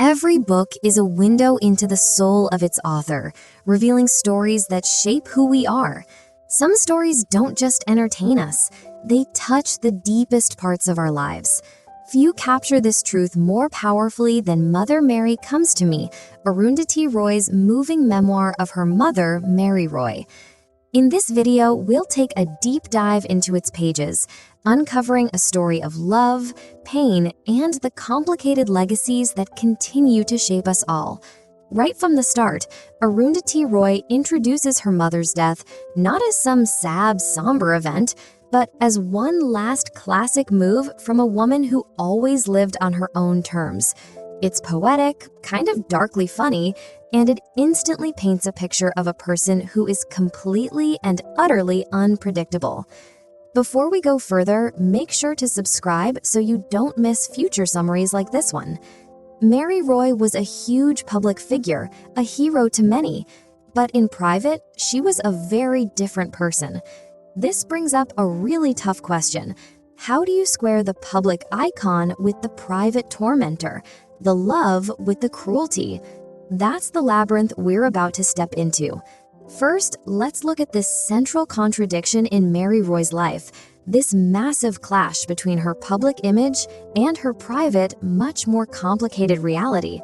Every book is a window into the soul of its author, revealing stories that shape who we are. Some stories don't just entertain us, they touch the deepest parts of our lives. Few capture this truth more powerfully than Mother Mary Comes to Me, Arundhati Roy's moving memoir of her mother, Mary Roy. In this video, we'll take a deep dive into its pages, uncovering a story of love, pain, and the complicated legacies that continue to shape us all. Right from the start, Arundhati Roy introduces her mother's death not as some sad, somber event, but as one last classic move from a woman who always lived on her own terms. It's poetic, kind of darkly funny, and it instantly paints a picture of a person who is completely and utterly unpredictable. Before we go further, make sure to subscribe so you don't miss future summaries like this one. Mary Roy was a huge public figure, a hero to many, but in private, she was a very different person. This brings up a really tough question. How do you square the public icon with the private tormentor, the love with the cruelty? That's the labyrinth we're about to step into. First, let's look at this central contradiction in Mary Roy's life, this massive clash between her public image and her private, much more complicated reality.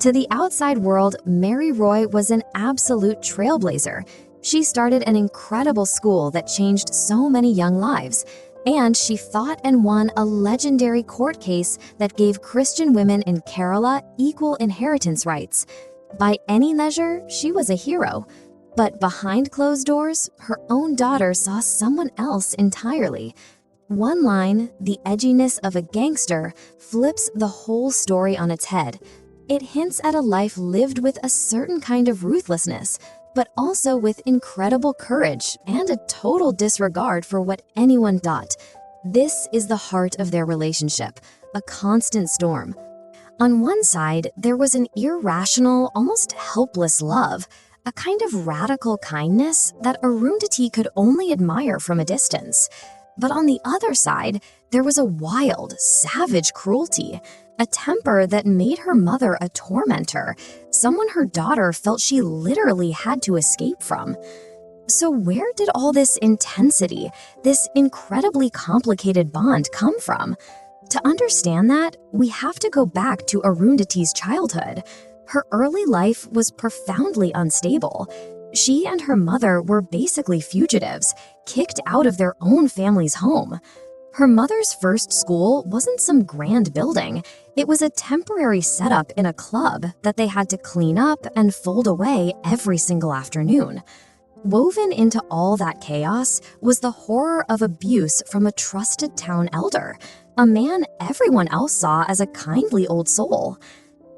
To the outside world, Mary Roy was an absolute trailblazer. She started an incredible school that changed so many young lives, and she fought and won a legendary court case that gave Christian women in Kerala equal inheritance rights. By any measure, she was a hero. But behind closed doors, her own daughter saw someone else entirely. One line, the edginess of a gangster, flips the whole story on its head. It hints at a life lived with a certain kind of ruthlessness, but also with incredible courage and a total disregard for what anyone thought. This is the heart of their relationship, a constant storm. On one side, there was an irrational, almost helpless love, a kind of radical kindness that Arundhati could only admire from a distance. But on the other side, there was a wild, savage cruelty, a temper that made her mother a tormentor, someone her daughter felt she literally had to escape from. So where did all this intensity, this incredibly complicated bond come from? To understand that, we have to go back to Arundhati's childhood. Her early life was profoundly unstable. She and her mother were basically fugitives, kicked out of their own family's home. Her mother's first school wasn't some grand building. It was a temporary setup in a club that they had to clean up and fold away every single afternoon. Woven into all that chaos was the horror of abuse from a trusted town elder, a man everyone else saw as a kindly old soul.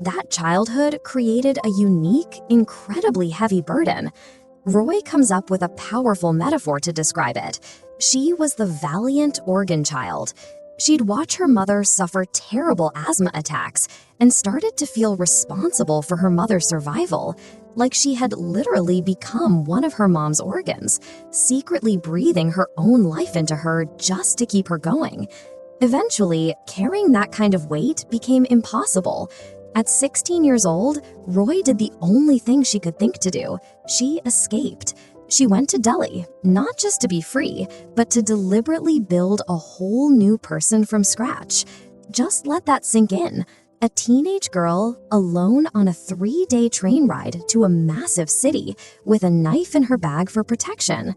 That childhood created a unique, incredibly heavy burden. Roy comes up with a powerful metaphor to describe it. She was the valiant organ child. She'd watch her mother suffer terrible asthma attacks and started to feel responsible for her mother's survival, like she had literally become one of her mom's organs, secretly breathing her own life into her just to keep her going. Eventually, carrying that kind of weight became impossible. At 16 years old, Roy did the only thing she could think to do. She escaped. She went to Delhi, not just to be free, but to deliberately build a whole new person from scratch. Just let that sink in. A teenage girl, alone on a 3-day train ride to a massive city, with a knife in her bag for protection.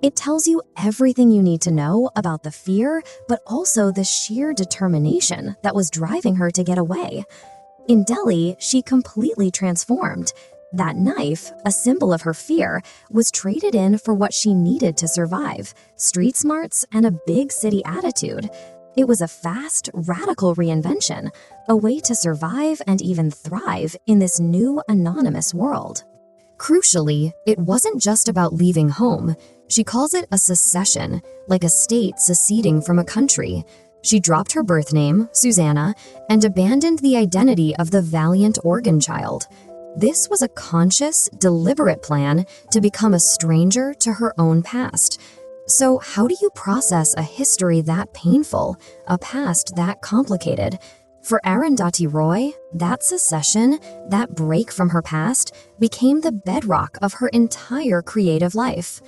It tells you everything you need to know about the fear, but also the sheer determination that was driving her to get away. In Delhi, she completely transformed. That knife, a symbol of her fear, was traded in for what she needed to survive: street smarts and a big city attitude. It was a fast, radical reinvention, a way to survive and even thrive in this new anonymous world. Crucially, it wasn't just about leaving home. She calls it a secession, like a state seceding from a country. She dropped her birth name, Susanna, and abandoned the identity of the valiant organ child. This was a conscious, deliberate plan to become a stranger to her own past. So how do you process a history that painful, a past that complicated? For Arundhati Roy, that secession, that break from her past, became the bedrock of her entire creative life.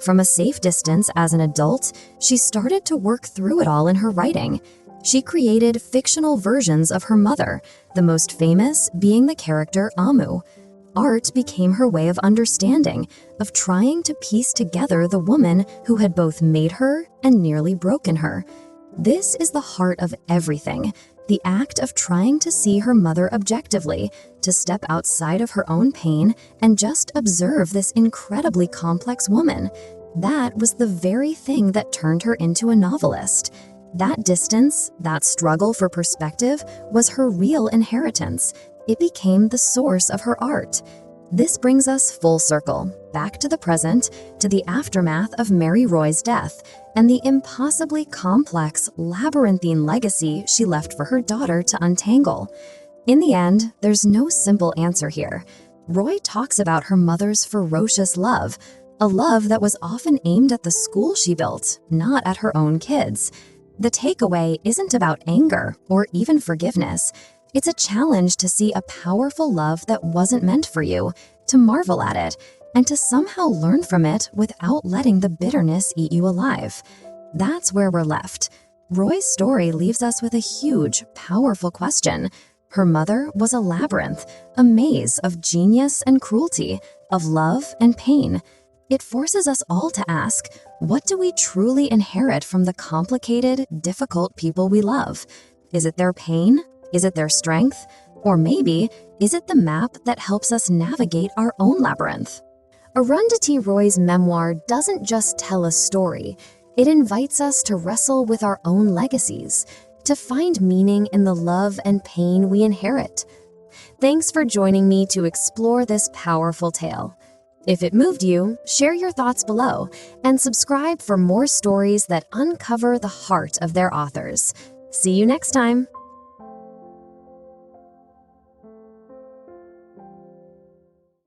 From a safe distance as an adult, she started to work through it all in her writing. She created fictional versions of her mother, the most famous being the character Amu. Art became her way of understanding, of trying to piece together the woman who had both made her and nearly broken her. This is the heart of everything, the act of trying to see her mother objectively, to step outside of her own pain and just observe this incredibly complex woman. That was the very thing that turned her into a novelist. That distance, that struggle for perspective, was her real inheritance. It became the source of her art. This brings us full circle, back to the present, to the aftermath of Mary Roy's death, and the impossibly complex, labyrinthine legacy she left for her daughter to untangle. In the end, there's no simple answer here. Roy talks about her mother's ferocious love, a love that was often aimed at the school she built, not at her own kids. The takeaway isn't about anger or even forgiveness. It's a challenge to see a powerful love that wasn't meant for you, to marvel at it, and to somehow learn from it without letting the bitterness eat you alive. That's where we're left. Roy's story leaves us with a huge, powerful question. Her mother was a labyrinth, a maze of genius and cruelty, of love and pain. It forces us all to ask, what do we truly inherit from the complicated, difficult people we love? Is it their pain? Is it their strength? Or maybe, is it the map that helps us navigate our own labyrinth? Arundhati Roy's memoir doesn't just tell a story. It invites us to wrestle with our own legacies, to find meaning in the love and pain we inherit. Thanks for joining me to explore this powerful tale. If it moved you, share your thoughts below and subscribe for more stories that uncover the heart of their authors. See you next time.